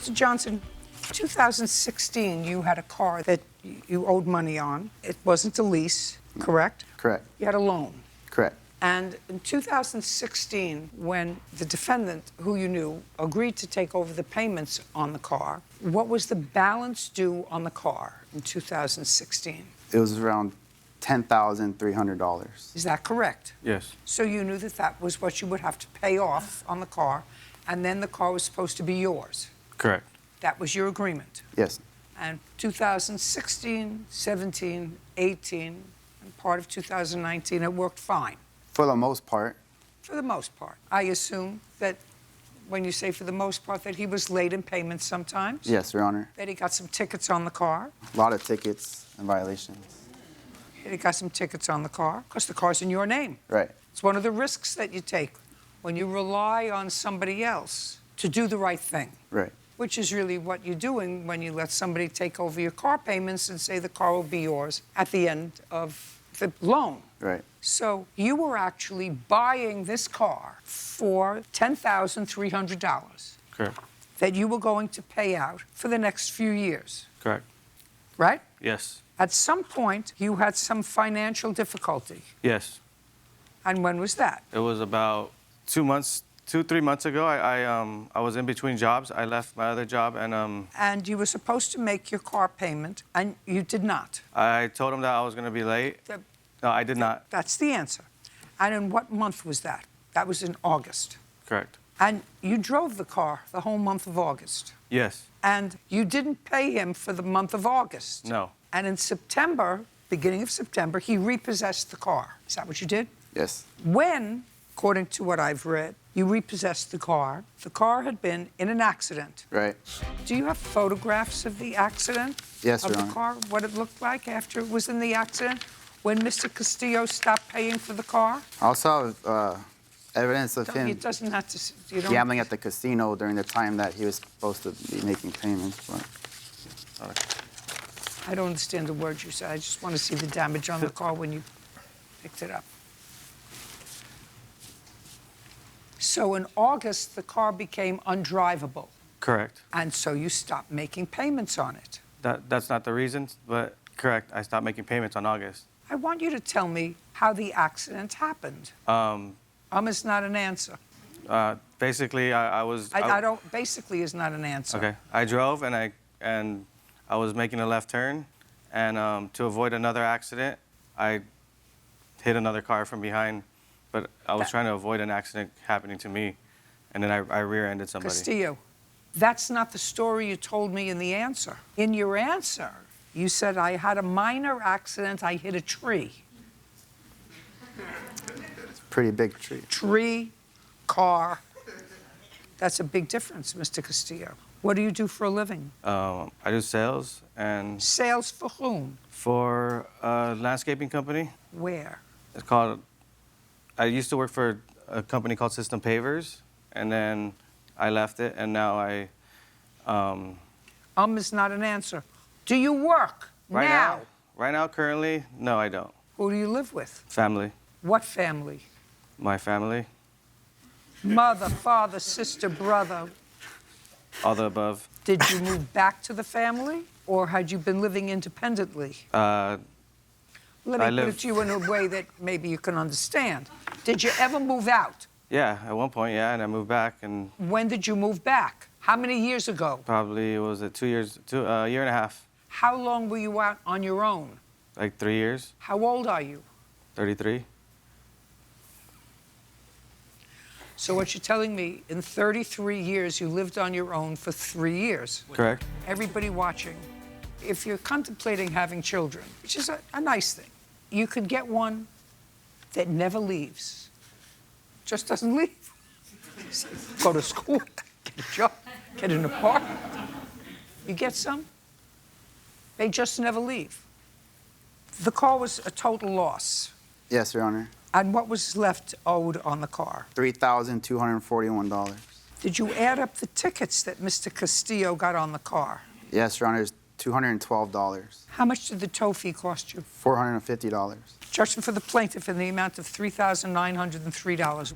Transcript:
Mr. Johnson, 2016, you had a car that you owed money on. It wasn't a lease, correct? Correct. You had a loan. Correct. And in 2016, when the defendant, who you knew, agreed to take over the payments on the car, what was the balance due on the car in 2016? It was around $10,300. Is that correct? Yes. So you knew that that was what you would have to pay off on the car, and then the car was supposed to be yours. Correct. That was your agreement. Yes. And 2016, 17, 18, and part of 2019, it worked fine. For the most part. For the most part. I assume that when you say for the most part, that he was late in payments sometimes? Yes, Your Honor. That he got some tickets on the car? A lot of tickets and violations. That he got some tickets on the car? Because the car's in your name. Right. It's one of the risks that you take when you rely on somebody else to do the right thing. Right. Which is really what you're doing when you let somebody take over your car payments and say the car will be yours at the end of the loan. Right. So you were actually buying this car for $10,300 Correct. that you were going to pay out for the next few years, Correct. right? Yes. At some point, you had some financial difficulty. Yes. And when was that? It was about 3 months ago. I was in between jobs. I left my other job and And you were supposed to make your car payment, and you did not. I told him that I was going to be late. No, I did not. That's the answer. And in what month was that? That was in August. Correct. And you drove the car the whole month of August. Yes. And you didn't pay him for the month of August. No. And in September, beginning of September, he repossessed the car. Is that what you did? Yes. When, according to what I've read, you repossessed the car had been in an accident. Right. Do you have photographs of the accident? Yes, Of Your the Honor. car, what it looked like after it was in the accident? When Mr. Castillo stopped paying for the car? I also have evidence of him It doesn't have to... You don't, gambling at the casino during the time that he was supposed to be making payments. But I don't understand the words you said. I just want to see the damage on the car when you picked it up. So in August, the car became undrivable. Correct. And so you stopped making payments on it. That's not the reason, but correct. I stopped making payments on August. I want you to tell me how the accident happened. Is not an answer. Basically, I was. I don't. Basically, is not an answer. Okay. I drove and I was making a left turn, and to avoid another accident, I hit another car from behind. But I was trying to avoid an accident happening to me, and then I rear-ended somebody. Castillo, that's not the story you told me in the answer. In your answer, you said, I had a minor accident, I hit a tree. it's a pretty big tree. Tree, car. That's a big difference, Mr. Castillo. What do you do for a living? I do sales and Sales for whom? for a landscaping company. Where? It's called. I used to work for a company called System Pavers, and then I left it, and now I. Is not an answer. Do you work Right now? Right now, currently, no, I don't. Who do you live with? Family. What family? My family. Mother, father, sister, brother. All the above. Did you move back to the family, or had you been living independently? Let me put it to you in a way that maybe you can understand. Did you ever move out? Yeah, at one point, yeah, and I moved back, and When did you move back? How many years ago? probably it was a year and a half, How long were you out on your own? like 3 years, How old are you? 33. So what you're telling me, in 33 years, you lived on your own for 3 years. Correct. Everybody watching, if you're contemplating having children, which is a nice thing, you could get one that never leaves. Just doesn't leave. Go to school, get a job, get an apartment. You get some, they just never leave. The car was a total loss. Yes, Your Honor. And what was left owed on the car? $3,241. Did you add up the tickets that Mr. Castillo got on the car? Yes, Your Honor. It's $212. How much did the tow fee cost you? $450. Judgment for the plaintiff in the amount of $3,903.